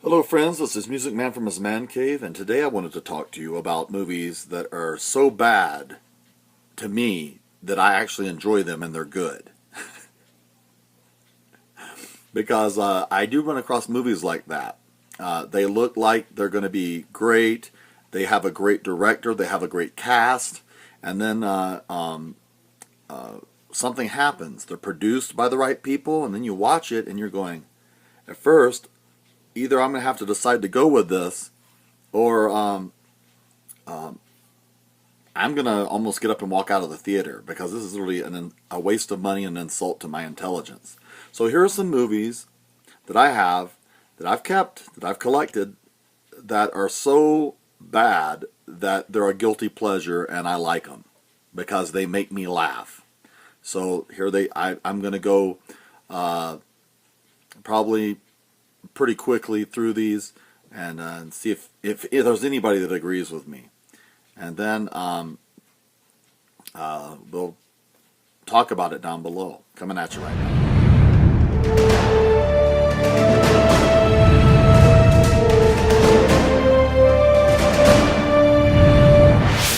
Hello friends, this is Music Man from his man cave, and today I wanted to talk to you about movies that are so bad to me that I actually enjoy them and they're good. Because I do run across movies like that. They look like they're going to be great, they have a great director, they have a great cast, and then something happens. They're produced by the right people, and then you watch it and you're going, at first, either I'm going to have to decide to go with this, or I'm going to almost get up and walk out of the theater, because this is really a waste of money and an insult to my intelligence. So here are some movies that I have, that I've kept, that I've collected, that are so bad that they're a guilty pleasure, and I like them because they make me laugh. So here I'm going to go probably pretty quickly through these and see if there's anybody that agrees with me, and then we'll talk about it down below. Coming at you right now.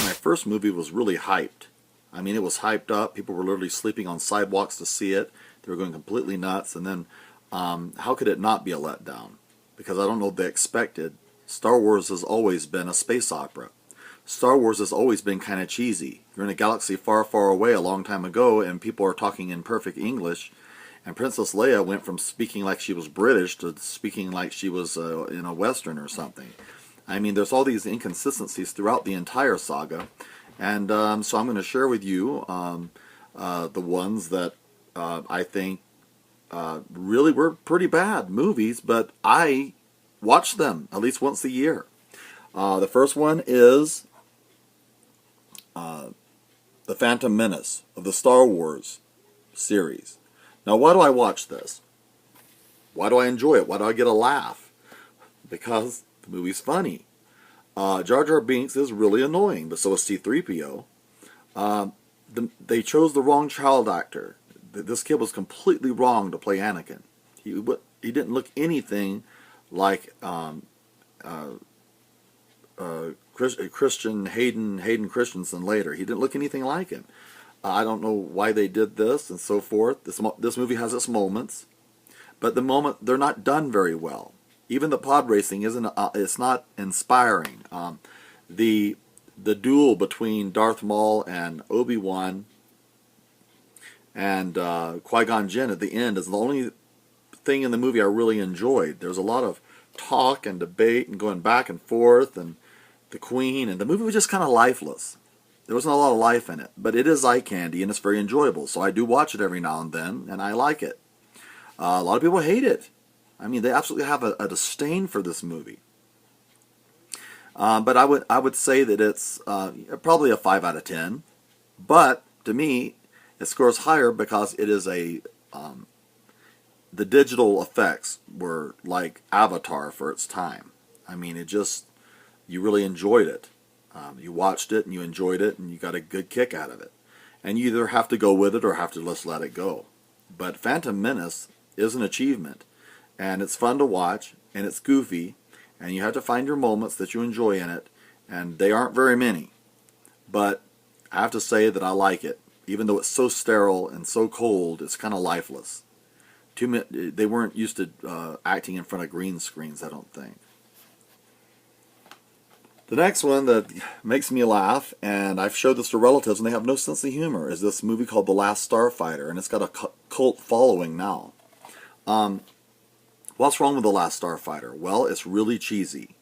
My first movie was really hyped. I mean, it was hyped up. People were literally sleeping on sidewalks to see it. They were going completely nuts, and then how could it not be a letdown? Because I don't know what they expected. Star Wars has always been a space opera. Star Wars has always been kind of cheesy. You're in a galaxy far, far away a long time ago, and people are talking in perfect English, and Princess Leia went from speaking like she was British to speaking like she was in a Western or something. I mean, there's all these inconsistencies throughout the entire saga, and so I'm going to share with you the ones that I think really were pretty bad movies, but I watch them at least once a year. The first one is The Phantom Menace of the Star Wars series. Now, why do I watch this? Why do I enjoy it? Why do I get a laugh? Because the movie's funny. Jar Jar Binks is really annoying, but so is C-3PO. They chose the wrong child actor. This kid was completely wrong to play Anakin. He didn't look anything like Christian Hayden Christensen later. He didn't look anything like him. I don't know why they did this and so forth. This movie has its moments, but they're not done very well. Even the pod racing it's not inspiring. The duel between Darth Maul and Obi-Wan and Qui-Gon Jinn at the end is the only thing in the movie I really enjoyed. There's a lot of talk and debate and going back and forth, and the Queen, and the movie was just kind of lifeless. There wasn't a lot of life in it, but it is eye candy and it's very enjoyable, so I do watch it every now and then, and I like it. A lot of people hate it. I mean, they absolutely have a disdain for this movie. But I would say that it's probably a 5 out of 10. But to me, it scores higher because it is the digital effects were like Avatar for its time. I mean, you really enjoyed it. You watched it and you enjoyed it and you got a good kick out of it. And you either have to go with it or have to just let it go. But Phantom Menace is an achievement. And it's fun to watch, and it's goofy, and you have to find your moments that you enjoy in it, and they aren't very many. But I have to say that I like it. Even though it's so sterile and so cold, it's kind of lifeless. They weren't used to acting in front of green screens, I don't think. The next one that makes me laugh, and I've showed this to relatives and they have no sense of humor, is this movie called The Last Starfighter, and it's got a cult following now. What's wrong with The Last Starfighter? Well, it's really cheesy.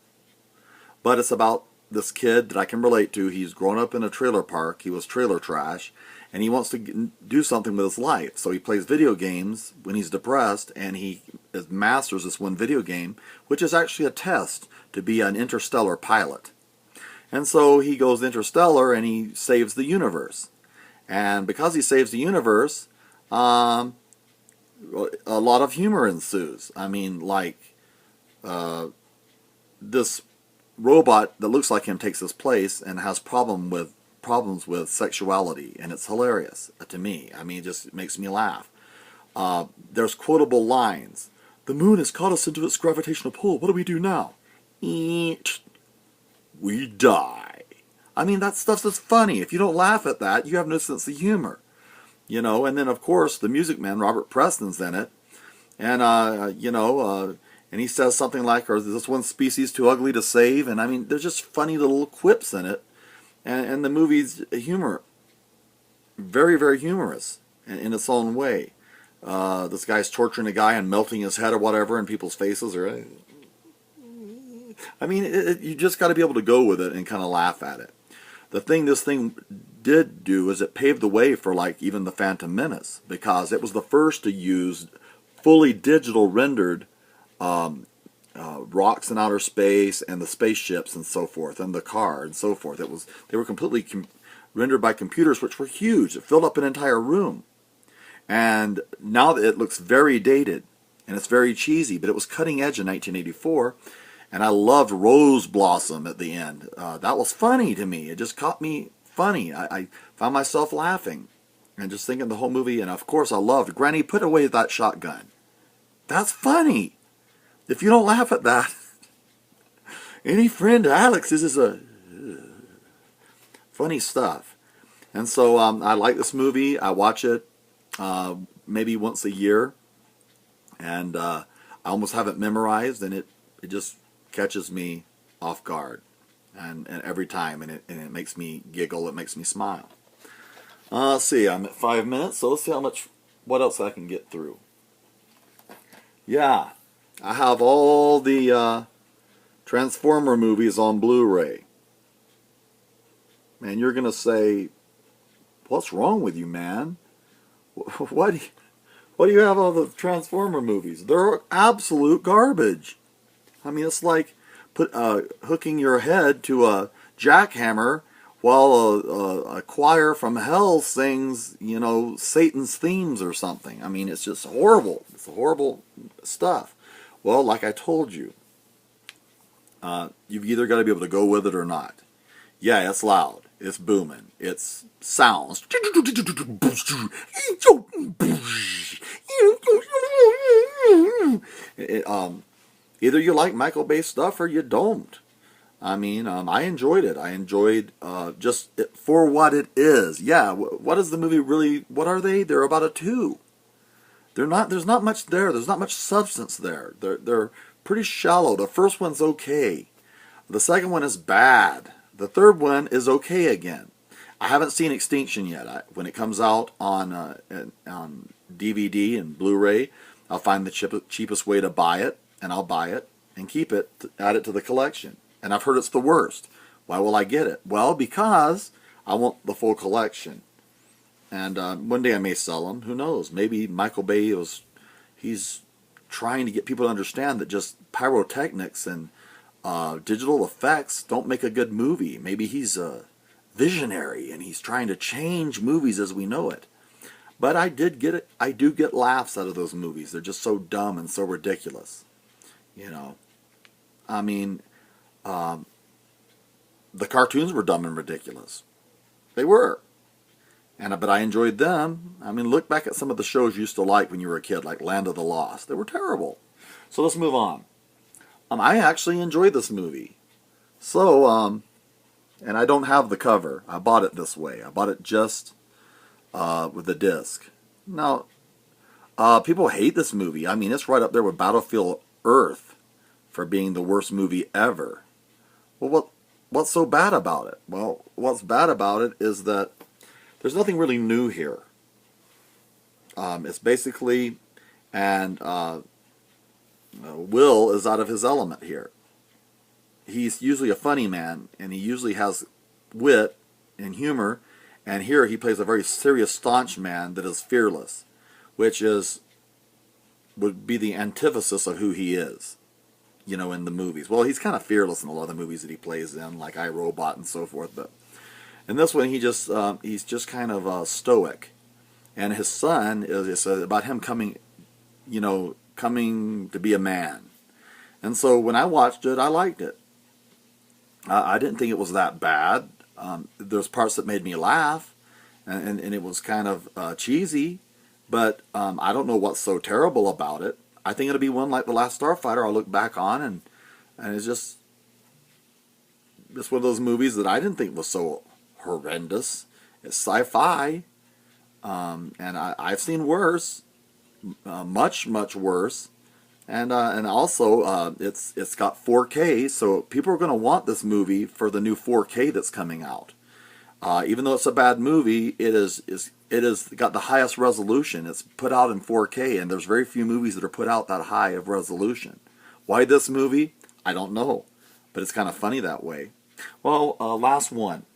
But it's about this kid that I can relate to. He's grown up in a trailer park. He was trailer trash. And he wants to do something with his life. So he plays video games when he's depressed. And he masters this one video game, which is actually a test to be an interstellar pilot. And so he goes interstellar and he saves the universe. And because he saves the universe, a lot of humor ensues. I mean, like, this robot that looks like him takes his place and has problems with sexuality, and it's hilarious to me. I mean, it just makes me laugh. There's quotable lines. The moon has caught us into its gravitational pull. What do we do now? Eat. We die. I mean, that stuff's just funny. If you don't laugh at that, you have no sense of humor. You know, and then, of course, the Music Man, Robert Preston's in it. And, and he says something like, or is this one species too ugly to save? And, I mean, there's just funny little quips in it. And the movie's humor, very, very humorous in its own way. This guy's torturing a guy and melting his head or whatever, and people's faces are... I mean, you just got to be able to go with it and kind of laugh at it. The thing this thing did do is it paved the way for, like, even the Phantom Menace, because it was the first to use fully digital rendered rocks in outer space and the spaceships and so forth and the car and so forth. They were completely rendered by computers, which were huge. It filled up an entire room. And now it looks very dated and it's very cheesy, but it was cutting edge in 1984. And I loved Rose Blossom at the end. That was funny to me. It just caught me funny. I found myself laughing and just thinking the whole movie. And of course I loved Granny, put away that shotgun. That's funny. If you don't laugh at that, any friend to Alex, this is a funny stuff. And so I like this movie. I watch it maybe once a year. And I almost have it memorized, and it just catches me off guard, and every time, and it makes me giggle, it makes me smile. Let's see, I'm at 5 minutes, so let's see what else I can get through. Yeah, I have all the Transformer movies on Blu-ray. Man, you're gonna say, what's wrong with you, man? What do you have all the Transformer movies? They're absolute garbage. I mean, it's like hooking your head to a jackhammer while a choir from hell sings, you know, Satan's themes or something. I mean, it's just horrible. It's horrible stuff. Well, like I told you, you've either got to be able to go with it or not. Yeah, it's loud. It's booming. It's sounds. Either you like Michael Bay stuff or you don't. I mean, I enjoyed it. I enjoyed just it for what it is. Yeah, what is the movie really? What are they? They're about a 2. There's not much there. There's not much substance there. They're pretty shallow. The first one's okay. The second one is bad. The third one is okay again. I haven't seen Extinction yet. When it comes out on DVD and Blu-ray, I'll find the cheapest way to buy it, and I'll buy it and keep it, add it to the collection. And I've heard it's the worst. Why will I get it? Well, because I want the full collection. And one day I may sell them. Who knows? Maybe Michael Bay he's trying to get people to understand that just pyrotechnics and digital effects don't make a good movie. Maybe he's a visionary and he's trying to change movies as we know it. But I did get it. I do get laughs out of those movies. They're just so dumb and so ridiculous. You know, I mean, the cartoons were dumb and ridiculous. They were. But I enjoyed them. I mean, look back at some of the shows you used to like when you were a kid, like Land of the Lost. They were terrible. So let's move on. I actually enjoyed this movie. So, and I don't have the cover. I bought it this way. I bought it just with the disc. Now, people hate this movie. I mean, it's right up there with Battlefield Earth for being the worst movie ever. Well, what's so bad about it? Well, what's bad about it is that there's nothing really new here. It's basically, and Will is out of his element here. He's usually a funny man, and he usually has wit and humor, and here he plays a very serious, staunch man that is fearless, which would be the antithesis of who he is, you know, in the movies. Well, he's kind of fearless in a lot of the movies that he plays in, like I, Robot and so forth, but in this one he's just kind of stoic. And his son is about him coming to be a man. And so when I watched it, I liked it. I didn't think it was that bad. There's parts that made me laugh, and it was kind of cheesy, but I don't know what's so terrible about it. I think it'll be one like The Last Starfighter I'll look back on, and it's one of those movies that I didn't think was so horrendous. It's sci-fi, and I've seen worse, much worse, and also it's got 4K, so people are going to want this movie for the new 4K that's coming out. Even though it's a bad movie, it is got the highest resolution. It's put out in 4K, and there's very few movies that are put out that high of resolution. Why this movie? I don't know, but it's kind of funny that way. Well, last one.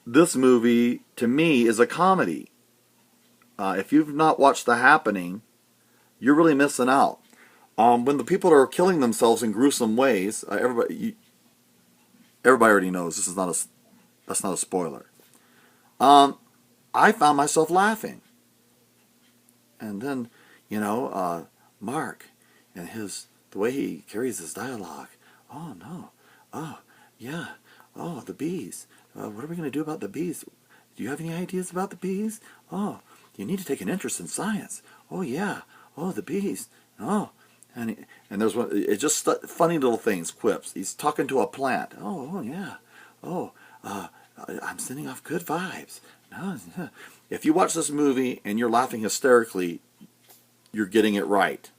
This movie, to me, is a comedy. If you've not watched The Happening, you're really missing out. When the people are killing themselves in gruesome ways, everybody already knows that's not a spoiler. I found myself laughing, and then Mark and the way he carries his dialogue. Oh no, oh yeah, oh the bees. What are we going to do about the bees? Do you have any ideas about the bees? Oh, you need to take an interest in science. Oh yeah, oh the bees. Oh, and there's one. It's just funny little things, quips. He's talking to a plant. Oh yeah, oh I'm sending off good vibes. No, yeah. If you watch this movie and you're laughing hysterically, you're getting it right.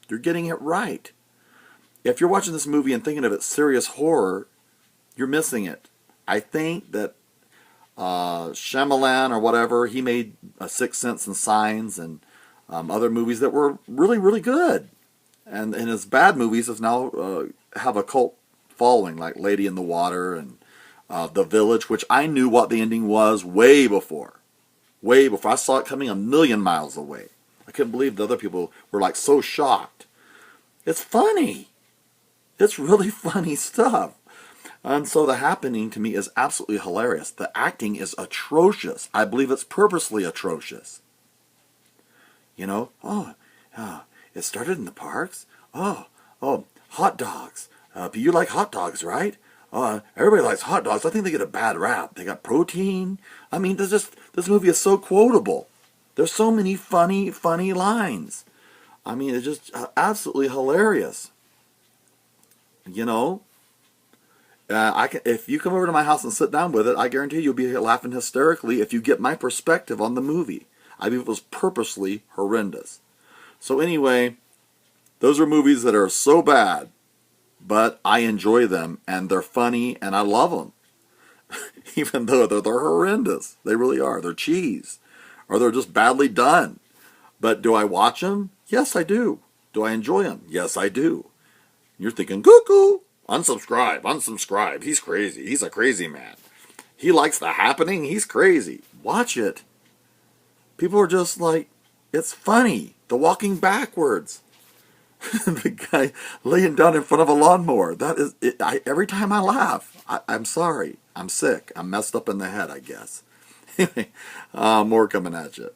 You're getting it right. If you're watching this movie and thinking of it serious horror, you're missing it. I think that Shyamalan or whatever, he made Sixth Sense and Signs and other movies that were really good. And his bad movies have now have a cult following, like Lady in the Water and The Village, which I knew what the ending was way before. Way before. I saw it coming a million miles away. I couldn't believe the other people were like so shocked. It's funny. It's really funny stuff. And so The Happening to me is absolutely hilarious. The acting is atrocious. I believe it's purposely atrocious. It started in the parks. Oh, hot dogs. You like hot dogs, right? Everybody likes hot dogs. I think they get a bad rap. They got protein. I mean, this movie is so quotable. There's so many funny lines. I mean, it's just absolutely hilarious. If you come over to my house and sit down with it, I guarantee you'll be laughing hysterically if you get my perspective on the movie. I believe it was purposely horrendous. So anyway, those are movies that are so bad, but I enjoy them, and they're funny, and I love them. Even though they're horrendous. They really are. They're cheese. Or they're just badly done. But do I watch them? Yes, I do. Do I enjoy them? Yes, I do. You're thinking, cuckoo, unsubscribe. He's crazy. He's a crazy man. He likes The Happening. He's crazy. Watch it. People are just like, it's funny. The walking backwards. The guy laying down in front of a lawnmower. That is it. Every time I laugh, I'm sorry. I'm sick. I'm messed up in the head, I guess. Anyway, more coming at you.